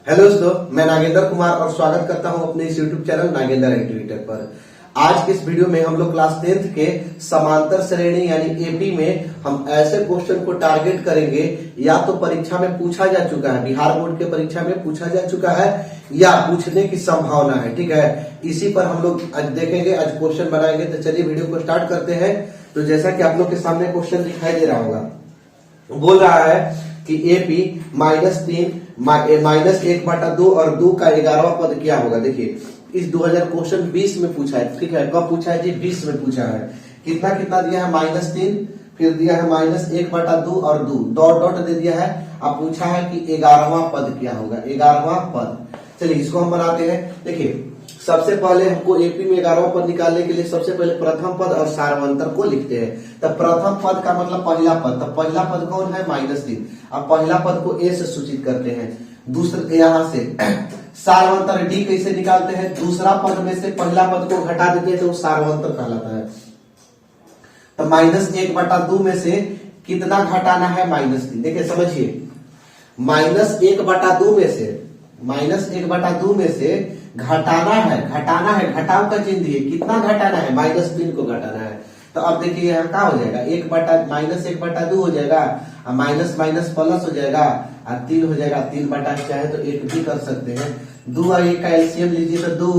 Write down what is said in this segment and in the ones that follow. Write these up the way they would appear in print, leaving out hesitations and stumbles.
Hello दोस्तों, मैं नागेंद्र कुमार और स्वागत करता हूं अपने इस यूट्यूब चैनल नागेंद्र एक्टिवेटर पर। आज के इस वीडियो में हम लोग क्लास 10th के समांतर श्रेणी यानी एपी में हम ऐसे क्वेश्चन को टारगेट करेंगे या तो परीक्षा में पूछा जा चुका है, बिहार बोर्ड के परीक्षा में पूछा जा चुका है या पूछने की संभावना है। ठीक है, इसी पर हम लोग आज देखेंगे, आज क्वेश्चन बनाएंगे। तो चलिए वीडियो को स्टार्ट करते हैं। तो जैसा कि आप लोग के सामने क्वेश्चन दिखाई दे रहा होगा, बोल रहा है कि एपी -3 -1/2 और 2 का 11वां पद क्या होगा। देखिए, इस 2000 क्वेश्चन 20 में पूछा है। ठीक है, कब पूछा है जी? 20 में पूछा है। कितना कितना दिया है? -3, फिर दिया है -1/2 और 2 डॉट डॉट दे दिया है। अब पूछा है कि 11वां पद क्या होगा, 11वां पद। चलिए इसको हम बनाते हैं। देखिए, सबसे पहले हमको एपी में 11वां पद निकालने के लिए सबसे पहले प्रथम पद और सार्वंतर को लिखते हैं। तब प्रथम पद का मतलब पहला पद, तब पहला पद कौन है? -3। अब पहला पद को ए से सूचित करते हैं। दूसरे यहाँ से सार्वंतर डी कैसे निकालते हैं? दूसरा पद में से पहला पद को घटा देते हैं तो सार्वंतर कहलाता है। तो -1/2 में से कितना घटाना है? -3। देखिए समझिए, -1/2 में से -1/2 में से घटाना है, घटाव का चिन्ह दिए। कितना घटाना है? -3 को घटाना है। तो अब देखिए यहाँ क्या हो जाएगा, -1/2 हो जाएगा, माइनस माइनस प्लस हो जाएगा, और 3 हो जाएगा। 3/, चाहे तो 1 भी कर सकते हैं। 2 और 1 का एलसीएम लीजिए तो 2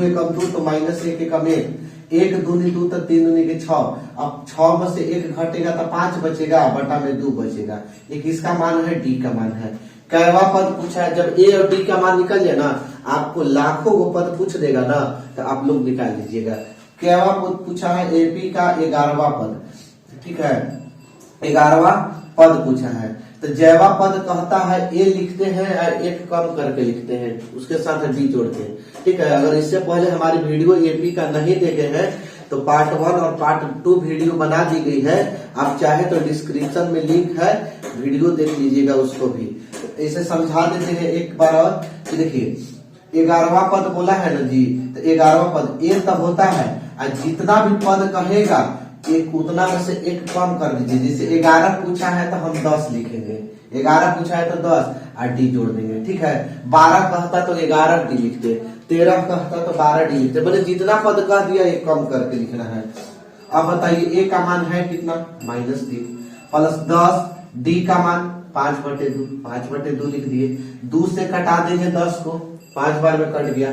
1 2 तो -1 1 1, 1 दूनी 2 तो 3 दूनी के 6। अब 6 में से 1 घटेगा तो 5 बचेगा, बटा में 2 बचेगा। ये किसका मान है? डी का मान है। कैवा पद पूछा है। जब ए और डी का मान निकल जाए ना, आपको लाखों को पद पूछ देगा ना, तो आप लोग निकाल लीजिएगा। कैवा पद पूछा है एपी का 11वां पद। ठीक है, 11वां पद पूछा है। तो जैवा पद कहता है ए लिखते हैं और 1 कम करके लिखते हैं, उसके साथ डी जोड़ते हैं। ठीक है, अगर इससे पहले हमारी वीडियो एपी का नहीं देखे हैं तो पार्ट 1 और पार्ट 2 वीडियो बना दी गई है। आप चाहे तो डिस्क्रिप्शन में लिंक है, वीडियो देख लीजिएगा उसको भी। इसे समझा देते हैं एक बार और। देखिए 11वां पद बोला है ना जी, तो 11वां पद ए तब होता है और जितना भी पद कहेगा एक उतना में से 1 कम कर दीजिए। जैसे 11 पूछा है तो हम 10 लिखेंगे, 11 पूछा है तो 10 और डी जोड़ देंगे। ठीक है, 12 कहता तो 11 डी लिखते, 13 कहता तो 12 डी लिखते। मतलब जितना पद कह दिया 1 कम करके लिखना है। अब बताइए ए का मान है कितना? -3 प्लस 10, डी का मान 5/2, 5/2 लिख दिए। 2 से कटा देंगे 10 को, 5 बार में कट गया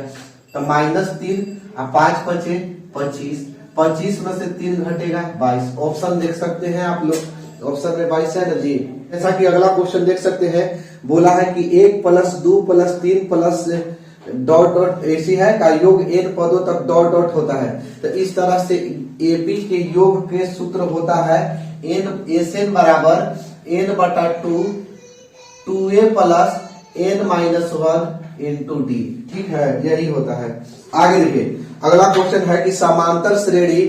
तो -3 और 5 बचे 25, 25 में से 3 घटेगा 22। ऑप्शन देख सकते हैं आप लोग, ऑप्शन में 22 है ना जी। जैसा कि अगला क्वेश्चन देख सकते हैं, बोला है कि 1 + 2 + 3 प्लस डॉट डॉट ऐसी है का योग n पदों तक डॉट डॉट होता है। तो इस तरह से एपी के योग के सूत्र होता है SN बराबर n/2 2a + n-1 × d। ठीक है, यही होता है। आगे देखिए, अगला क्वेश्चन है कि समांतर श्रेणी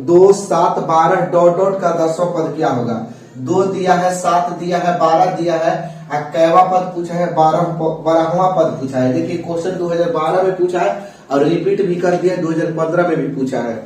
2 7 12 डॉट डॉट का 10वां पद क्या होगा। 2 दिया है, 7 दिया है, 12 दिया है, और कैवा पद पूछा है, 12वां पद पूछा है। देखिए क्वेश्चन 2012 में पूछा है और रिपीट भी कर दिया, 2015 में भी पूछा है।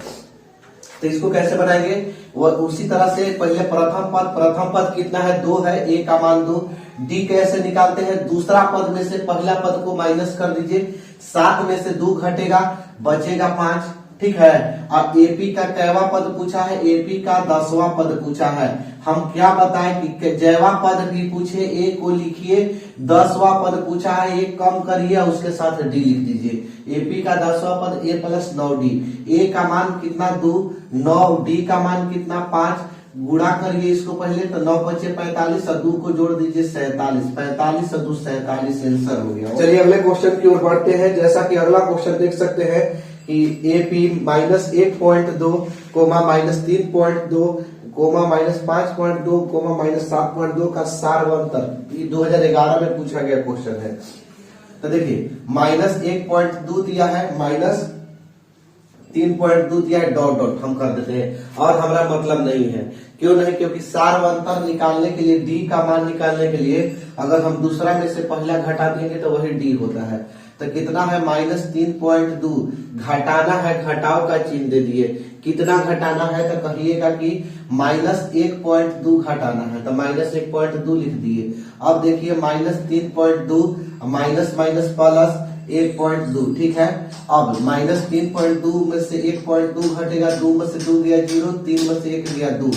तो इसको कैसे बनाएंगे? वो उसी तरह से पहले प्रथम पद कितना है? 2 है, ए का मान 2। डी कैसे निकालते हैं? दूसरा पद में से पहला पद को माइनस कर दीजिए, 7 में से 2 घटेगा, बचेगा 5। ठीक है, अब एपी का कैवा पद पूछा है, एपी का 10वां पद पूछा है। हम क्या बताएं कि जैवा पद भी पूछे, ए को लिखिए, 10वां पद पूछा है, 1 कम करिए, उसके साथ डी लिख दीजिए। एपी का 10वां पद ए + 9d। ए का मान कितना? 2, 9, डी का मान कितना? 5। गुणा करिए इसको पहले, तो 9 बचे 45 और 2 को जोड़ दीजिए 47, 45 और 2 47 आंसर हो गया। चलिए अगले क्वेश्चन की ओर बढ़ते हैं। जैसा कि अगला क्वेश्चन देख सकते हैं कि एपी -1.2, -3.2, -5.2, -7.2 का सार्वंतर, ये 2011 में पूछा गया क्वेश्चन है। तो देखिए -1.2 दिया है, -3.2 दिया है, डॉट डॉट हम कर देते हैं और हमारा मतलब नहीं है। क्यों नहीं? क्योंकि सार्वंतर निकालने के लिए, डी का मान निकालने के लिए अगर हम दूसरा में से पहला घटा देंगे तो वही डी होता है। तो कितना है? -3.2 घटाना है, घटाव का चिन्ह दे दिए। कितना घटाना है तो कहिएगा कि -1.2 घटाना है, तो -1.2 लिख दिए। अब देखिए -3.2 माइनस माइनस प्लस 1.2, ठीक है। अब माइनस 3.2 में से 1.2 घटेगा, 2 में से 2 गया 0, 3 में से 1 गया 2,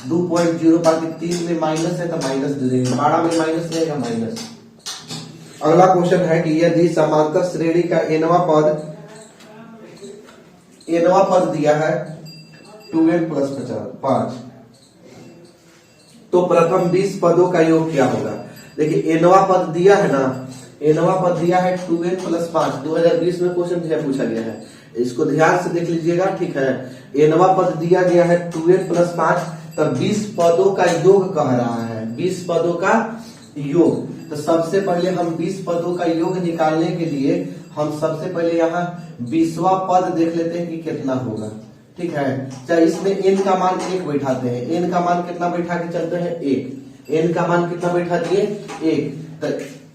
2.0 बाकी 3 में माइनस है तो माइनस दे देंगे, 12 में माइनस रहेगा माइनस। अगला क्वेश्चन है कि यदि समांतर श्रेणी का एनवा पद दिया है 2n प्लस 5, तो प्रथम 20 पदों का योग क्या होगा। देखिए एनवा पद दिया है ना, एनवा पद दिया है 2n प्लस 5, 2020 में क्वेश्चन पूछा गया है, इसको ध्यान से देख लीजिएगा, ठीक है। एनवा पद दिया गया है 2n प्लस 5, तब 20 पदों का योग कह रहा है, 20 पदों का योग। तो सबसे पहले हम 20 पदों का योग निकालने के लिए हम सबसे पहले यहाँ 20वां पद देख लेते हैं कि कितना होगा, ठीक है। चाहे इसमें n का मान 1 बैठाते हैं, n का मान कितना बैठा के चलते हैं 1, n का मान कितना बैठा दिए 1, तो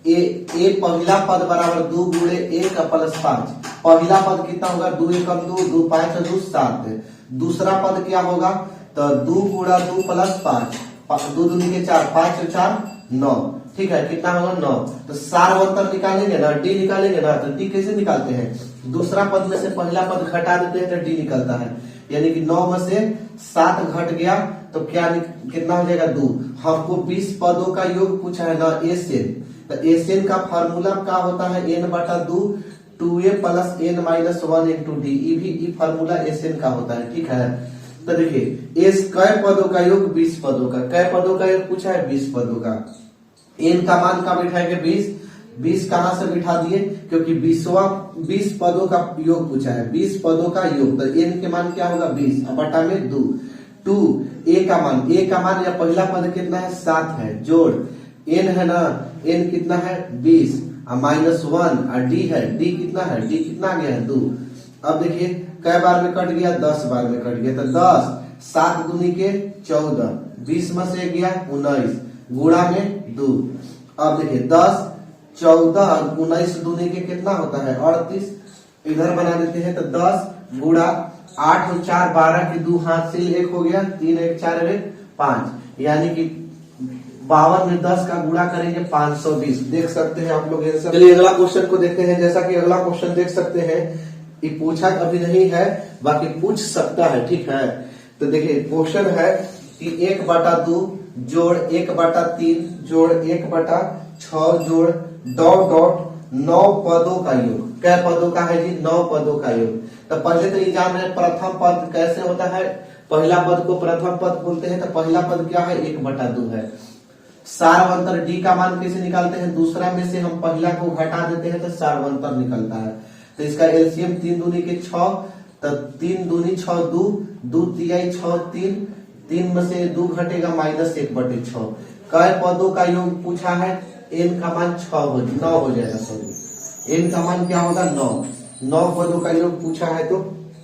ए पहला पद बराबर 2 गुणे 1 प्लस 5, पहला पद कितना होगा 2 एकम 2, 2 5 2 7, दूसरा पद क्या होगा तो 2 गुणा 2 प्लस 5, 2 दूनी के 4, 5 और 4 9, ठीक है, कितना होगा 9। तो सार्वंतर निकालेंगे ना, डी निकालेंगे ना, तो डी कैसे निकालते हैं, दूसरा पद में से पहला पद घटा देते हैं तो डी निकलता है, यानी कि 9 में से 7 घट गया तो क्या कितना हो जाएगा 2। हमको 20 पदों का योग पूछा है ना एसएन, तो एसएन का फार्मूला क्या होता है n बटा 2 2a plus n minus 1 into D, ये फार्मूला एसएन का होता है, ठीक है। तो देखिए एस कै पदों का योग 20 पदों का, कै पदों का योग पूछा है 20 पदों का, n का मान का बिठाएंगे 20, 20 कहां से बिठा दिए क्योंकि 20 पदों का योग पूछा है, 20 पदों का योग, तो n के मान क्या होगा 20 बटा में 2 a का मान या पहला पद कितना है 7 है, जोड़ n है ना, n कितना है 20 माइनस 1 और d है, d कितना है, d कितना आ गया है 2। अब देखिए कै बार में कट गया 10 बार में कट गया, तो 10 7 दूनी के 14, 20 में से गया 19 गुणा में 2। अब देखिए 10 14 19 दूनी के कितना होता है 38, इधर बना देते हैं तो 10 गुणा 8 और 4 12 की 2 हाथ से 1 हो गया, 3 1 4 1 5, यानी कि 52 में 10 का गुणा करेंगे 520, देख सकते हैं आप लोग आंसर। चलिए अगला क्वेश्चन को देखते हैं। जैसा कि अगला क्वेश्चन देख सकते हैं, ये पूछा अभी नहीं है बाकी पूछ सकता है, ठीक है। तो देखिए क्वेश्चन है कि 1 बटा 2 जोड़ 1 बटा 3 जोड़ 1 बटा 6 जोड़ डॉट डॉट 9 पदों का योग, कै पदों का है जी 9 पदों का योग। तो पहले तो ये जान रहे प्रथम पद कैसे होता है, पहला पद को प्रथम पद बोलते हैं, तो पहला पद क्या है 1 बटा 2 है। सार्वंतर डी का मान कैसे निकालते हैं, दूसरा में से हम पहला को घटा देते हैं तो सार्वंतर निकलता है। तो इसका एलसीएम 3 दूनी के 6, तो 3 दूनी 6 2 तिहाई 6 3 में से 2 घटेगा माइनस 1 बटे 6। कै पदों का योग पूछा है, n का मान 9 हो जाएगा, सॉरी n का मान क्या होगा 9 पदों का योग पूछा है तो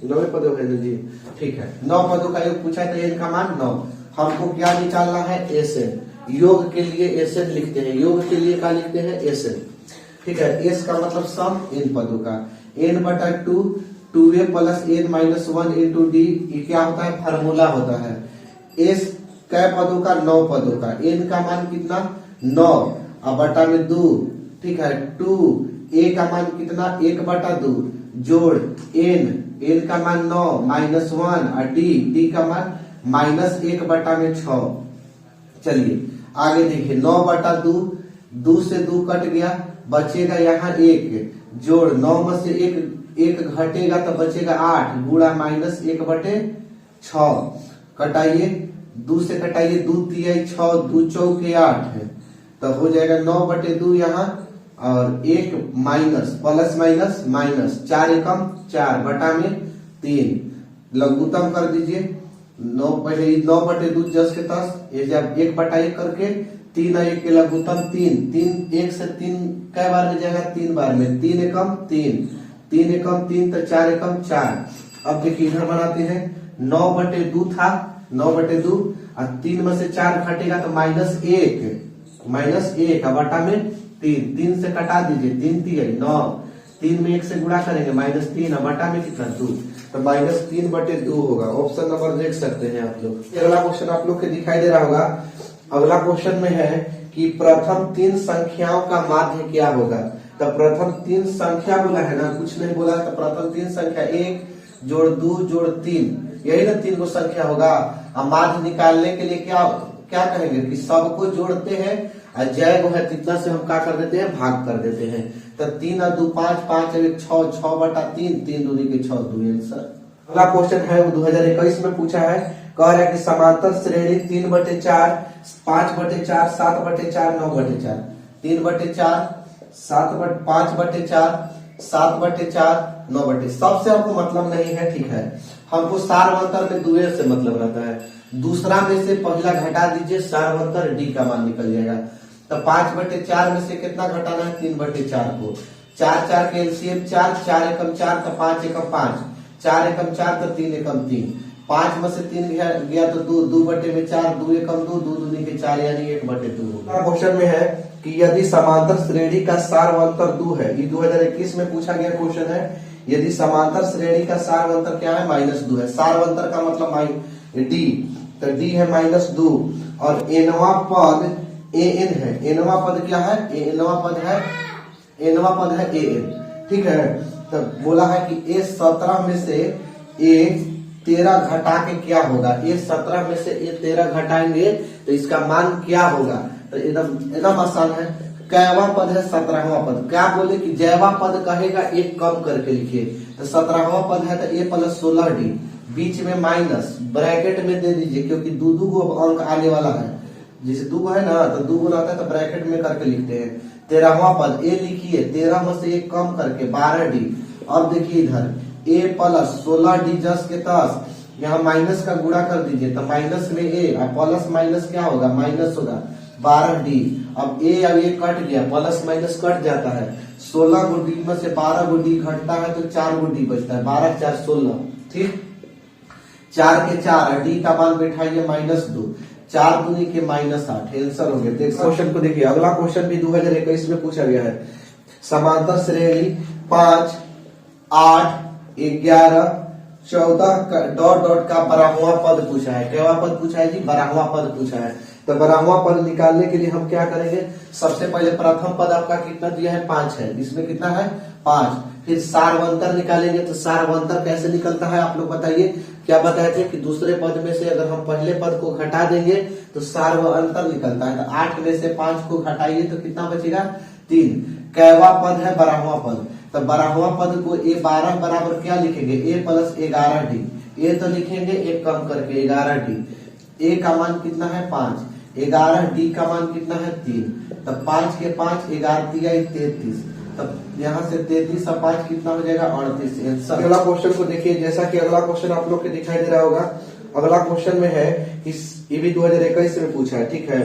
9 पदों का जी, ठीक है 9 पदों का योग पूछा है तो n का मान 9। हमको क्या निकालना है एसएन, योग के लिए एसएन लिखते हैं, योग के लिए क्या लिखते हैं एसएन, ठीक है। एस का मतलब सम n पदों का, n बटा 2a plus n minus 1 into D, ये क्या होता है फार्मूला होता है। एस कै पदों का 9 पदों का, n का मान कितना 9 और बटा में 2, ठीक है 2, a का मान कितना 1 बटा 2 जोड़ n का मान 9 माइनस 1 और d का मान माइनस 1 बटा में 6। चलिए आगे देखिए 9 बटा 2 से 2 कट गया, बचेगा यहाँ 1 जोड़ 9 में से 1 घटेगा तो बचेगा 8 गुणा माइनस 1 बटे 6, कटाइए 2 से कटाइए 2 तिहाई 6 2 चौके 8 है, तो हो जाएगा 9 बटे 2 यहाँ और 1 माइनस प्लस माइनस माइनस 4 एकम 4 बटा में 3, लघुत्तम कर दीजिए 9 बटे 2 10 के 10, ये जब 1 बटा 1 करके 3 और 1 के लघुत्तम 3 1 से 3 कै बार में जाएगा 3 बार में, 3 एकम 3 एकम 3 तो 4 एकम 4। अब देखिए इधर बनाते हैं 9 बटे 2 था, 9 बटे 2 और 3 में से 4 घटेगा तो माइनस 1 बटा में 3 से कटा दीजिए 3 3 9, 3 में 1 से गुणा करेंगे माइनस 3 और बटा में कितना 2, तो माइनस 3 बटे 2 होगा। ऑप्शन नंबर देख सकते हैं आप लोग। अगला क्वेश्चन आप लोग के दिखाई दे रहा होगा। अगला क्वेश्चन में है कि प्रथम तीन संख्याओं का माध्य क्या होगा। तो प्रथम तीन संख्या बोला है ना, कुछ नहीं बोला। तो प्रथम तीन संख्या 1 जोड़ 2 जोड़ 3, यही ना तीन को संख्या होगा। अब माध्य निकालने के लिए क्या क्या कहेंगे कि सबको जोड़ते हैं और जय वो है तितना से हम क्या कर देते हैं, भाग कर देते हैं। तो 3 और 2 5, 5 और 1 6, 6/3, 3 दूनी के 6, 2 आंसर। अगला क्वेश्चन है वो 2021 में पूछा है। कह रहा है कि समांतर श्रेणी 3/4, 5/4, 7/4, 9/4, 3/4, 5/4, 7/4, 9/4। सबसे हमको मतलब नहीं है, ठीक है। हमको सार्वंतर में दुए से मतलब रहता है। दूसरा में से पहला घटा दीजिए, सार्वंतर डी का मान निकल जाएगा। तो 5/4 में से कितना घटाना है, 3/4 को। 4 4 के एलसीएम 4, 4 एकम 4 तो 5 एकम 5, 4 एकम 4 तो 3 एकम 3, 5 में से 3 गया तो 2, 2/4, 2 एकम 2, 2 दूनी के 4 यानी 1/2। क्वेश्चन में है कि यदि समांतर श्रेणी का सार्वंतर 2 है, ये 2021 में पूछा गया क्वेश्चन है। यदि समांतर श्रेणी का सार्वंतर क्या है, -2 है। सार्वंतर का मतलब डी, तो डी है -2 और एनवा पद एन है। एनवा पद क्या है, एनवा पद है एन, ठीक है। तो बोला है कि A17 में से A13 घटा के क्या होगा। A17 में से A13 घटाएंगे तो इसका मान क्या होगा। तो एकदम आसान है। कैवा पद है 17वां पद, क्या बोले कि जैवा पद कहेगा एक कम करके लिखिए। तो 17वां पद है तो A + 16D, बीच में माइनस, ब्रैकेट में दे दीजिए क्योंकि दो गो अंक आने वाला है। जैसे 2 है ना तो 2 रहता है तो ब्रैकेट में करके लिखते हैं। 13वां पद A लिखिए, 13 में से 1 कम करके 12D। अब देखिए इधर A + 16D जस के तस, यहाँ माइनस का गुणा कर दीजिए तो माइनस में A और प्लस माइनस क्या होगा, माइनस होगा 12D। अब A अब ये कट गया, प्लस माइनस कट जाता है। 16 गो D में से 12 गो D घटता है तो 4 गो D बचता है, 12 4 16, ठीक। 4 के 4 D का मान बैठाइए -2, 4 दूनी के -8, आंसर हो गया। क्वेश्चन को देखिए। अगला क्वेश्चन भी 2021 में पूछा गया है। समांतर श्रेणी 5, 8, 11, 14 डॉट डॉट का 12वां पद पूछा है। क्या पद पूछा है जी, 12वां पद पूछा है। तो 12वां पद निकालने के लिए हम क्या करेंगे, सबसे पहले प्रथम पद आपका कितना दिया है, 5 है। इसमें कितना है, 5। फिर सार्वंतर निकालेंगे। तो सार्वंतर कैसे निकलता है आप लोग बताइए। क्या बताए थे कि दूसरे पद में से अगर हम पहले पद को घटा देंगे तो सार्वंतर निकलता है। तो 8 में से 5 को घटाइए तो कितना बचेगा, 3। कैवा पद है 12वां पद। तो 12वां पद को A12 बराबर क्या लिखेंगे, A + 11D। A तो लिखेंगे 1 कम करके 11D। A का मान कितना है 5, 11D का मान कितना है 3। तब 5 के 5, 11 33। तब यहाँ से 33 और 5 कितना हो जाएगा, 38। अगला क्वेश्चन को देखिए। जैसा कि अगला क्वेश्चन आप लोग के दिखाई दे रहा होगा। अगला क्वेश्चन में है कि ये भी 2021 में पूछा है, ठीक है,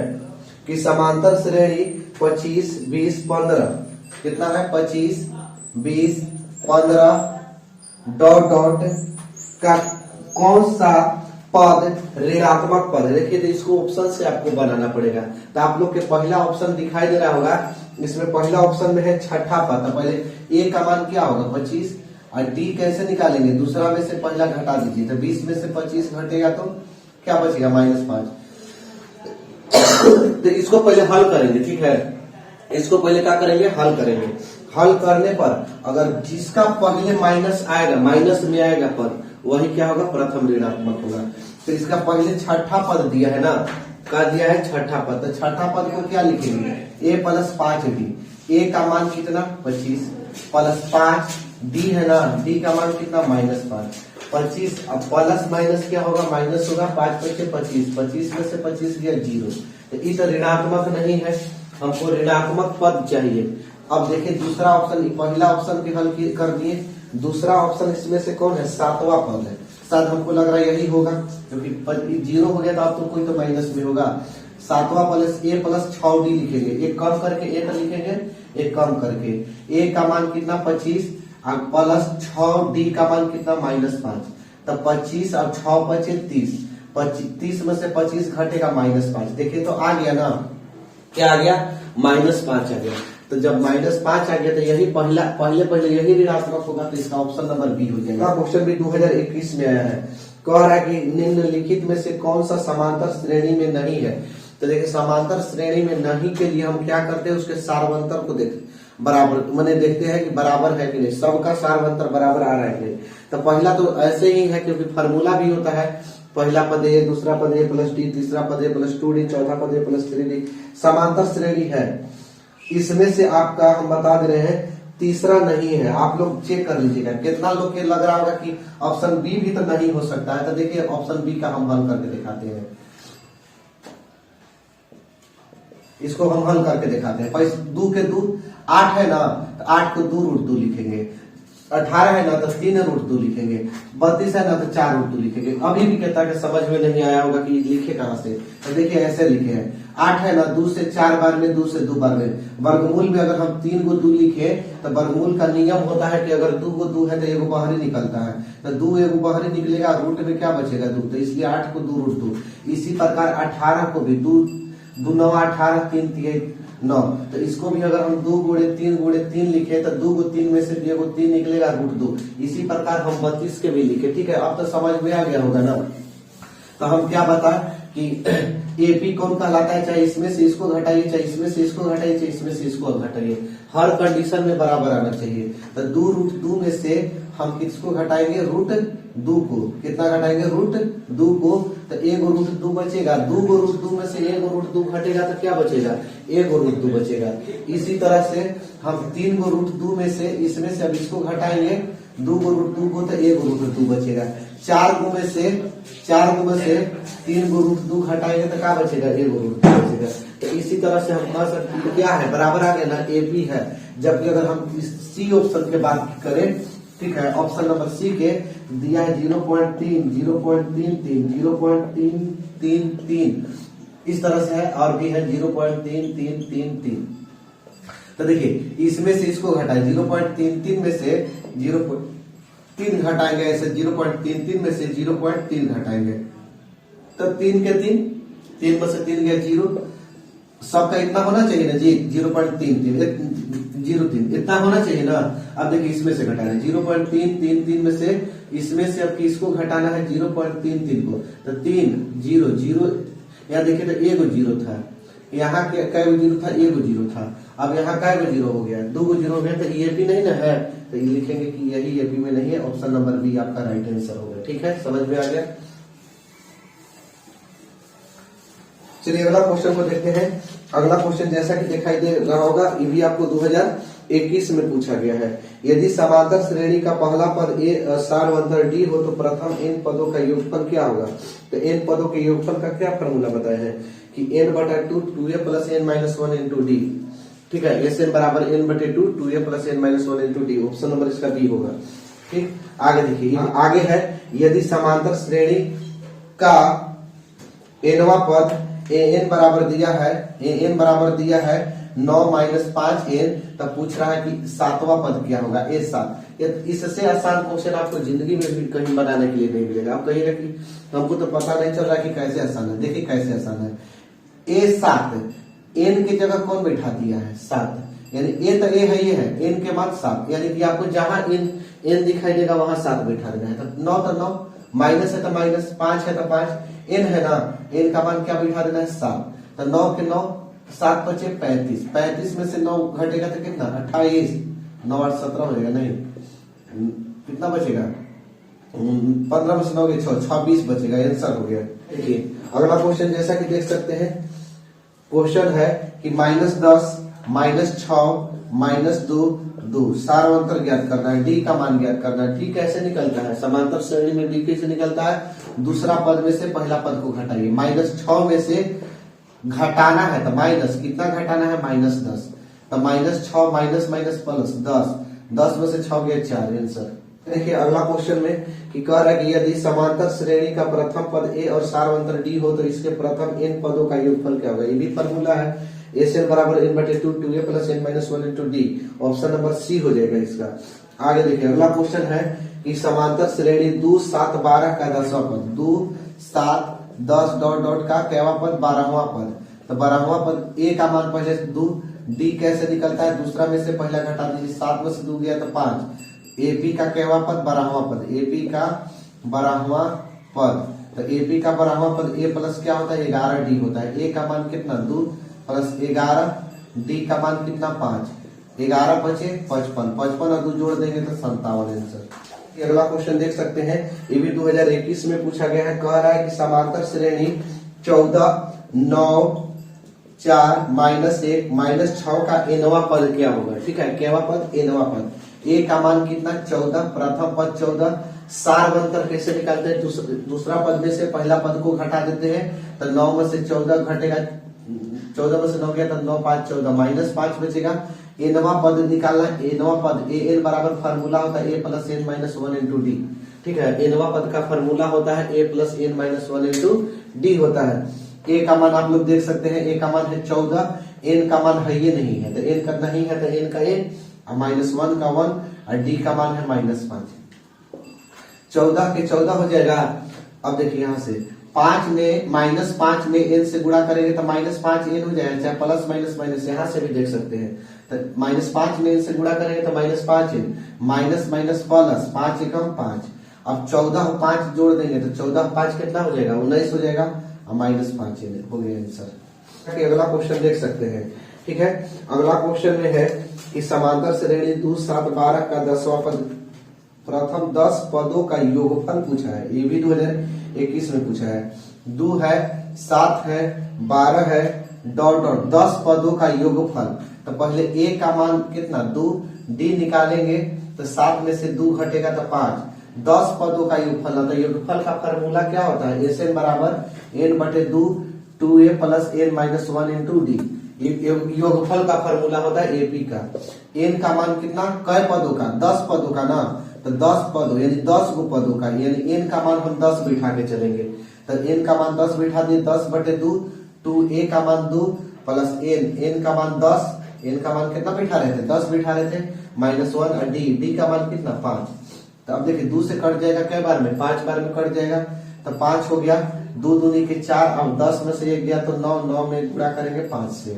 कि समांतर श्रेणी 25, 20, 15 कितना है, 25, 20, 15 डॉट डॉट का कौन सा पद ऋणात्मक पद है। देखिए तो इसको ऑप्शन से आपको बनाना पड़ेगा। तो आप लोग के पहला ऑप्शन दिखाई दे रहा होगा। इसमें पहला ऑप्शन में है छठा पद। तो पहले A का मान क्या होगा, 25, और D कैसे निकालेंगे, दूसरा में से पहला घटा दीजिए। तो 20 में से 25 घटेगा तो क्या बचेगा, -5। तो इसको पहले हल करेंगे, ठीक है। इसको पहले क्या करेंगे, हल करेंगे। हल करने पर अगर जिसका पहले माइनस आएगा, माइनस में आएगा पद, वही क्या होगा, प्रथम ऋणात्मक होगा। तो इसका पहले छठा पद दिया है ना, क्या दिया है, छठा पद। तो छठा पद को क्या लिखेंगे, A + 5D। A का मान कितना, 25 + 5, D है ना, D का मान कितना, -5, 25। अब प्लस माइनस क्या होगा, माइनस होगा। 5 × 5 = 25, 25 में से 25 गया 0। तो ये तो ऋणात्मक नहीं है, हमको ऋणात्मक पद चाहिए। अब देखिए दूसरा ऑप्शन, पहला ऑप्शन के हल कर दिए। दूसरा ऑप्शन इसमें से कौन है, 7वां पद है। शायद हमको लग रहा है यही होगा, क्योंकि 0 हो गया तो अब तो कोई तो माइनस में होगा। 7वां प्लस A + 6D लिखेंगे। एक कम करके A तो लिखेंगे, एक कम करके A का मान कितना, 25 और प्लस 6D का मान कितना, -5। तो 25 और 6 बचे 30। 30 में से 25 घटेगा, -5। देखिए तो आ गया ना, क्या आ गया, -5 आ गया। तो जब -5 आ गया तो यही पहले यही ऋणात्मक होगा। तो इसका ऑप्शन नंबर बी हो जाएगा। क्वेश्चन भी 2021 में आया है। कह रहा है कि निम्नलिखित में से कौन सा समांतर श्रेणी में नहीं है। तो देखिए समांतर श्रेणी में नहीं के लिए हम क्या करते हैं, उसके सार्वंतर को देख बराबर मैंने देखते हैं कि बराबर है कि नहीं, सबका सार्वंतर बराबर आ रहा है कि नहीं। तो पहला तो ऐसे ही है क्योंकि फार्मूला भी होता है, पहला पद ए, दूसरा पद ए प्लस डी, तीसरा पद ए प्लस 2d, चौथा पद ए प्लस 3d। समांतर श्रेणी है, इसमें से आपका हम बता दे रहे हैं तीसरा नहीं है। आप लोग चेक कर लीजिएगा कितना लोग के लग रहा होगा कि ऑप्शन बी भी तो नहीं हो सकता है। तो देखिए ऑप्शन बी का हम हल करके दिखाते हैं, इसको हम हल करके दिखाते हैं। पैसे 2 के 2 8 है ना, तो 8 को 2√2 लिखेंगे। 18 है ना तो 3√2 लिखेंगे। 32 है ना तो 4√2 लिखेंगे। अभी भी कहता है कि समझ में नहीं आया होगा कि लिखे कहां से, तो देखिए ऐसे लिखे हैं। 8 है ना 2 से 4 बार में, 2 से 2 बार में। वर्गमूल में अगर हम 3 को 2 लिखे तो वर्गमूल का नियम होता है कि अगर 2 को 2 है तो एगो बाहरी निकलता है, तो 2 एगो बाहरी निकलेगा, रूट में क्या बचेगा 2, तो इसलिए 8 को 2√2। इसी प्रकार 18 को भी 2 9 18 3 3 9, तो इसको भी अगर हम 2 गुणे 3 लिखे तो 2 को 3 में से एगो 3 निकलेगा, √2। इसी प्रकार हम 32 के भी लिखे। ठीक है, अब तो समझ में आ गया होगा ना। तो हम क्या बताएं कि एपी कौन कहलाता है, चाहे इसमें से इसको घटाइए, चाहे इसमें से इसको घटाइए, चाहे इसमें से इसको घटाइए, हर कंडीशन में बराबर आना चाहिए। तो 2√2 में से हम किसको घटाएंगे, √2 को। कितना घटाएंगे, √2 को, तो एगो √2 बचेगा। 2 को √2 में से एगो √2 घटेगा तो क्या बचेगा, एगो √2 बचेगा। इसी तरह से हम 3 को √2 में से इसमें से अब इसको घटाएंगे, 2 को √2 को, तो एगो √2 बचेगा। 4 को में से 3 को √2 घटाएंगे तो क्या बचेगा, एगो √2 बचेगा। तो इसी तरह से हम कह सकते हैं क्या है, बराबर आ गया ना, एपी है। जबकि अगर हम इस सी ऑप्शन के बात करें, ठीक है, ऑप्शन नंबर सी के दिया है 0.3, 0.33, 0.333, इस तरह से है, और भी है 0.3333। तो देखिए इसमें से इसको घटाए, 0.33 में से 0.3 घटाएंगे, ऐसे 0.33 में से 0.3 घटाएंगे, तो 3 के 3 में से 3 गया 0, सबका इतना होना चाहिए ना जी, 0.33 इतना होना चाहिए ना। अब देखिए इसमें से घटाना है 0.333 में से, इसमें से अब किसको घटाना है, 0.33 को, तो 3 0 0, यहाँ देखिए तो एगो 0 था, यहाँ कै गो 0 था, एगो 0 था। अब यहाँ कै गो 0 हो गया, 2 गो 0 हो गया, तो एपी नहीं ना है, तो ये लिखेंगे कि यही एपी में नहीं है। ऑप्शन नंबर बी आपका राइट आंसर होगा। ठीक है, समझ में आ गया। चलिए अगला क्वेश्चन को देखते हैं। अगला क्वेश्चन जैसा कि दिखाई दे रहा होगा, ये भी आपको 2021 में पूछा गया है। यदि समांतर श्रेणी का पहला पद ए सार्वंतर डी हो तो प्रथम n पदों का योगफल क्या होगा। तो n पदों के योगफल का क्या फॉर्मूला बताया है कि n/2 2a + n-1 × d। ठीक है, Sn बराबर n/2 2a + n-1 × d। Option number इसका बी होगा। ठीक, आगे देखिए, आगे है यदि समांतर श्रेणी का nवां पद an बराबर दिया है 9 - 5n, तब पूछ रहा है कि सातवां पद क्या होगा, a7। इससे आसान क्वेश्चन आपको जिंदगी में भी कहीं बनाने के लिए नहीं मिलेगा। आप कहिएगा कि हमको तो पता नहीं चल रहा कि कैसे आसान है। देखिए कैसे आसान है, a7, n की जगह कौन बैठा दिया है, 7, यानी a तो a है, ये है, n के बाद 7, यानी कि आपको जहां n दिखाई देगा वहां 7 बैठा देना है। तो 9 तो 9, माइनस है तो माइनस, 5 है तो 5, n है ना, n का मान क्या बैठा देना है, 7। तो 9 के 9, 7 बचे 35, 35 में से 9 घटेगा तो कितना, 28, 9 8 17 हो जाएगा, नहीं कितना बचेगा, 15 में से 9 गए 6, 26 बचेगा, आंसर हो गया। देखिए अगला क्वेश्चन जैसा कि देख सकते हैं, क्वेश्चन है कि -10 -6 -2 2 सार्वंतर ज्ञात करना है, डी का मान ज्ञात करना है। डी कैसे निकलता है, समांतर श्रेणी में डी कैसे निकलता है, दूसरा पद में से पहला पद को घटाइए। -6 में से घटाना है तो माइनस कितना घटाना है, -10, तो -6 माइनस माइनस प्लस 10, 10 में से 6 गया 4, आंसर। देखिए अगला क्वेश्चन में कि कह रहा है कि यदि समांतर श्रेणी का प्रथम पद ए और सार्वंतर डी हो तो इसके प्रथम n पदों का योगफल क्या होगा। ये भी फॉर्मूला है, Sn बराबर n/2 2a + n-1 × d। Option number C हो जाएगा इसका। आगे देखिए अगला क्वेश्चन है कि समांतर श्रेणी 2 7 12 का 10वां पद, 2 7 10 डॉट डॉट का कैवा पद 12वां पद। तो 12वां पद ए का मान पहले 2, डी कैसे निकलता है, दूसरा में से पहला घटा दीजिए, 7 में से 2 गया तो 5। एपी का कैवा पद 12वां पद, एपी का 12वां पद, तो AP का बराबर पद A प्लस क्या होता है 11D होता है। A का मान कितना 2 प्लस 11, D का मान कितना 5, 11 बचे 55, 55 और 2 जोड़ देंगे तो 57 आंसर। अगला क्वेश्चन देख सकते हैं, ये भी 2021 में पूछा गया है। कह रहा है कि समांतर श्रेणी 14, 9, 4, -1, -6 का nवां पद क्या होगा। ठीक है, केवा पद nवां पद। A का मान कितना 14, प्रथम पद 14, सार अंतर कैसे निकालते हैं, दूसरा पद में से पहला पद को घटा देते हैं तो 9 में से 14 घटेगा, 14 में से 9 गया तो 9 5 14, -5 बचेगा। nवां पद निकालना, nवां पद an बराबर फार्मूला होता है a plus n minus 1 into D. ठीक है, nवां पद का फार्मूला होता है a plus n minus 1 into D होता है। a का मान आप लोग देख सकते हैं, a का मान है 14, n का मान है ये नहीं है तो n का नहीं है तो n का n, -1 का 1 और d का मान है -5। 14 के 14 हो जाएगा। अब देखिए यहाँ से 5 में -5 में n से गुणा करेंगे तो -5n हो जाएगा, चाहे प्लस माइनस माइनस यहाँ से भी देख सकते हैं। तो -5 में n से गुणा करेंगे तो -5n, माइनस माइनस प्लस, 5 एकम 5। अब 14 और 5 जोड़ देंगे तो 14 और 5 कितना हो जाएगा 19 हो जाएगा और -5n हो गया आंसर। अगला क्वेश्चन देख सकते हैं। ठीक है, अगला क्वेश्चन में है कि समांतर श्रेणी 2, 7, 12 का 10वां पद, प्रथम 10 पदों का योगफल पूछा है। ये भी 2021 में पूछा है। 2 है, 7 है, 12 है, डॉट डॉट 10 पदों का योगफल। तो पहले a का मान कितना 2, d निकालेंगे तो 7 में से 2 घटेगा तो 5, 10 पदों का योगफल। तो योगफल का फार्मूला क्या होता है, SN बराबर n बटे 2, 2a plus n minus 1 into D. योगफल का फार्मूला होता है AP का। n का मान कितना, कै पदों का, 10 पदों का ना, तो 10 पदों यानी 10 गो पदों का, यानी n का मान हम 10 बिठा के चलेंगे तो n का मान 10 बिठा दिए, 10 बटे 2, 2a का मान 2 प्लस n का मान 10, n का मान कितना बिठा रहे थे 10 बिठा रहे थे, -1 और d का मान कितना 5। तो अब देखिए 2 से कट जाएगा कै बार में, 5 बार में कट जाएगा तो 5 हो गया, 2 दूनी के 4, अब 10 में से 1 गया तो 9, 9 में गुणा करेंगे 5 से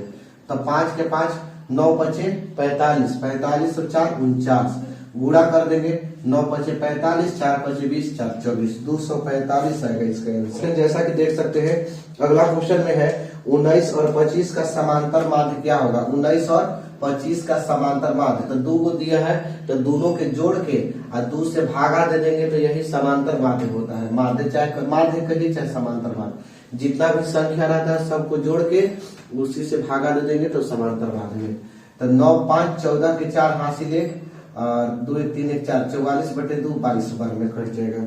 तो 5 के 5 9 बचे 45, 45 और 4 49, गुणा कर देंगे 9 बचे 45, 4 बचे 20, 4 24, 245 आएगा इसका आंसर। जैसा कि देख सकते हैं अगला क्वेश्चन में है 19 और 25 का समांतर माध्य क्या होगा। 19 और 25 का समांतर माध्य, तो 2 को दिया है तो दोनों के जोड़ के और 2 से भागा दे देंगे तो यही समांतर माध्य होता है। माध्य चाहे माध्य कहिए चाहे समांतर माध्य, जितना भी संख्या रहता है सबको जोड़ के उसी से भागा दे देंगे तो समांतर माध्य है। तो 9 5 14 के 4 हासिल 1 और 2 3 1 4, 44 बटे 2 22 बार में कट जाएगा।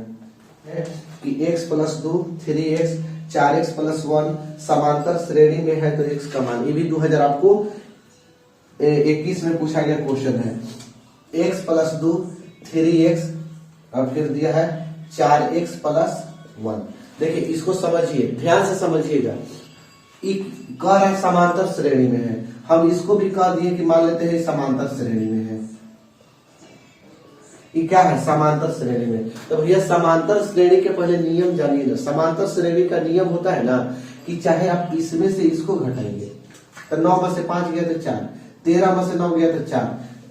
कि x plus 2 3x 4x plus 1 समांतर श्रेणी में है तो x का मान, ये भी 2000 आपको 21 में पूछा गया क्वेश्चन है। x प्लस 2 3x और फिर दिया है 4x प्लस 1। देखिए इसको समझिए, ध्यान से समझिएगा, कह रहा है समांतर श्रेणी में है, हम इसको भी कह दिए कि मान लेते हैं समांतर श्रेणी में है। ये क्या है समांतर श्रेणी में, तो भैया समांतर श्रेणी के पहले नियम जानिए ना। समांतर श्रेणी का नियम होता है ना कि चाहे आप इसमें से इसको घटाएंगे तो 9 में से 5 गया तो 4, 13 में से 9 गया तो 4,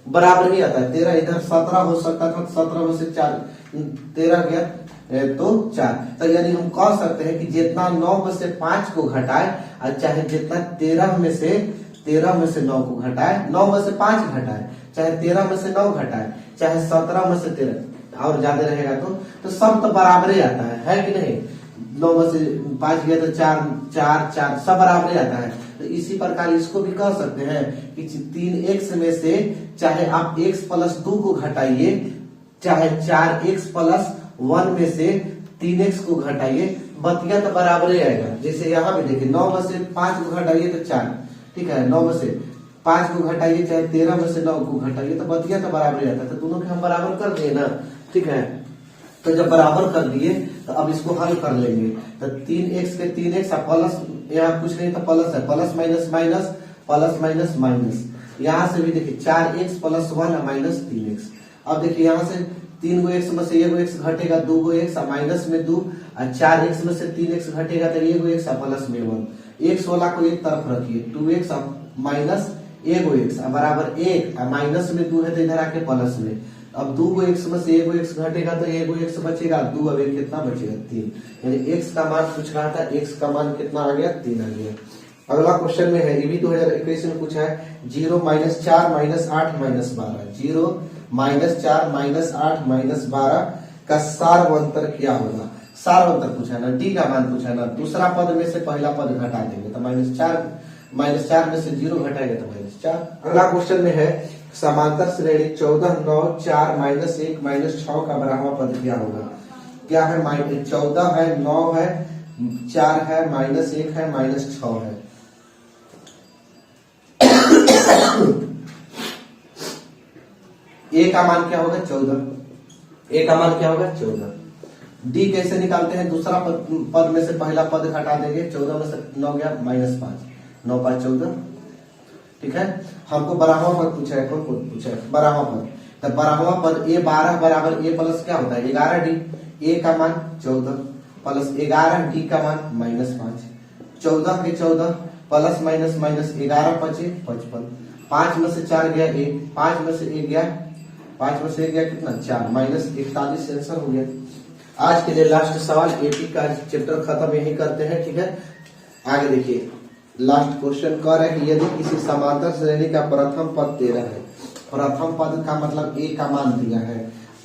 बराबर ही आता है। 13 इधर 17 हो सकता था, 17 में से 4 13 गया तो 4। तो यानी हम कह सकते हैं कि जितना 9 में से 5 को घटाए और चाहे जितना 13 में से 9 को घटाए, 9 में से 5 घटाए, चाहे 13 में से 9 घटाए, चाहे 17 में से 13 और ज्यादा रहेगा तो सब तो बराबर ही आता है कि नहीं। 9 में से 5 गया तो 4 4 4 सब बराबर ही आता है। तो इसी प्रकार इसको भी कह सकते हैं कि 3x में से चाहे आप x प्लस 2 को घटाइए, चाहे 4x प्लस 1 में से 3x को घटाइए, बतिया तो बराबर ही आएगा। जैसे यहाँ भी देखिए 9 में से 5 को घटाइए तो 4, ठीक है, 9 में से 5 को घटाइए चाहे 13 में से 9 को घटाइए तो बतिया तो बराबर ही आता है। तो दोनों के हम बराबर कर दिए ना, ठीक है। तो जब बराबर कर दिए तो अब इसको हल कर लेंगे। तो 3x के 3x प्लस, यहाँ कुछ नहीं तो प्लस है, plus minus minus, plus minus minus. यहाँ से भी देखिए 4x प्लस 1 माइनस 3x। अब देखिए यहाँ से 3 गो x में से 1 गो x घटेगा, 2 गो x माइनस में 2 और 4x में से 3x घटेगा तो 1 गो x प्लस में 1। x वाला को एक तरफ रखिए, 2x माइनस 1 गो x बराबर 1 और माइनस में 2 है तो इधर आके प्लस में अब 2 x में से 1 x घटेगा तो 1 x बचेगा, 2 अब एक कितना बचेगा 3, यानी x का मान पूछ रहा था, x का मान कितना आ गया 3 आ गया। अगला क्वेश्चन में है, ये भी 2021 में पूछा है, 0 - 4 - 8 - 12, 0 - 4 - 8 - 12 का सारवंतर क्या होगा? सारवंतर पूछा ना, डी का मान पूछा ना, दूसरा पद में से पहला पद घटा देंगे तो -4 में से 0 घटाएंगे तो -4। अगला क्वेश्चन में है, समांतर श्रेणी 14 9 4 -1 -6 का बराबर पद क्या होगा? क्या है? 14 है, 9 है, 4 है, -1 है, -6 है। ए का मान क्या होगा? 14। ए का मान क्या होगा? 14। डी कैसे निकालते हैं? दूसरा पद में से पहला पद घटा देंगे, 14 में से 9 गया -5, 9 5 14, ठीक है। हमको बारहवां पद पूछा है, कौन पूछा है? बारहवां पद। तो बारहवां पद ए 12 बराबर ए प्लस क्या होता है? 11 डी। ए का मान 14 प्लस 11, डी का मान -5, 14 के 14 प्लस माइनस माइनस 11 5 55, 5 में से 4 गया 1, 5 में से 1 गया, 5 में से 1 गया कितना? 4, -41 आंसर हो गया। आज के लिए लास्ट सवाल, एपी का चैप्टर खत्म यही करते हैं, ठीक है। आगे देखिए, लास्ट क्वेश्चन कह रहे हैं, यदि किसी समांतर श्रेणी का प्रथम पद 13 है, प्रथम पद का मतलब ए का मान दिया है,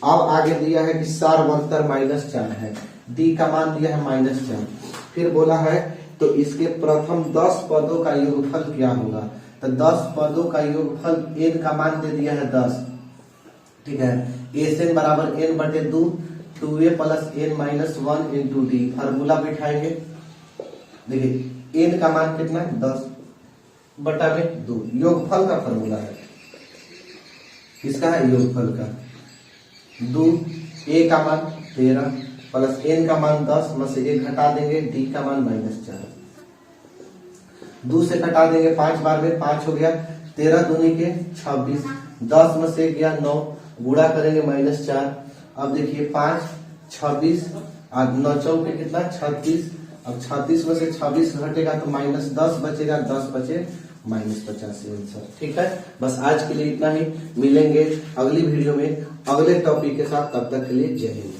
अब आगे दिया है कि सारवंतर -4 है, डी का मान दिया है -4, फिर बोला है तो इसके प्रथम 10 पदों का योगफल क्या होगा? तो 10 पदों का योगफल n का मान दे दिया है 10, ठीक है। एन बराबर n बटे 2, 2a plus n minus 1 into D, formula बिठाएंगे। देखिए n का मान कितना है? 10 बटा में 2, योगफल का फार्मूला है, किसका है? योगफल का। 2 a का मान 13 प्लस n का मान 10 में से 1 घटा देंगे, d का मान -4, 2 से घटा देंगे 5 बार में 5 हो गया, 13 दूनी के 26, 10 में से 1 गया 9, गुणा करेंगे -4। अब देखिए 5 26 और 9 चौके कितना? 36, अब 36 में से 26 घटेगा तो -10 बचेगा, 10 बचे -85 आंसर, ठीक है। बस आज के लिए इतना ही, मिलेंगे अगली वीडियो में अगले टॉपिक के साथ, तब तक के लिए जय हिंद।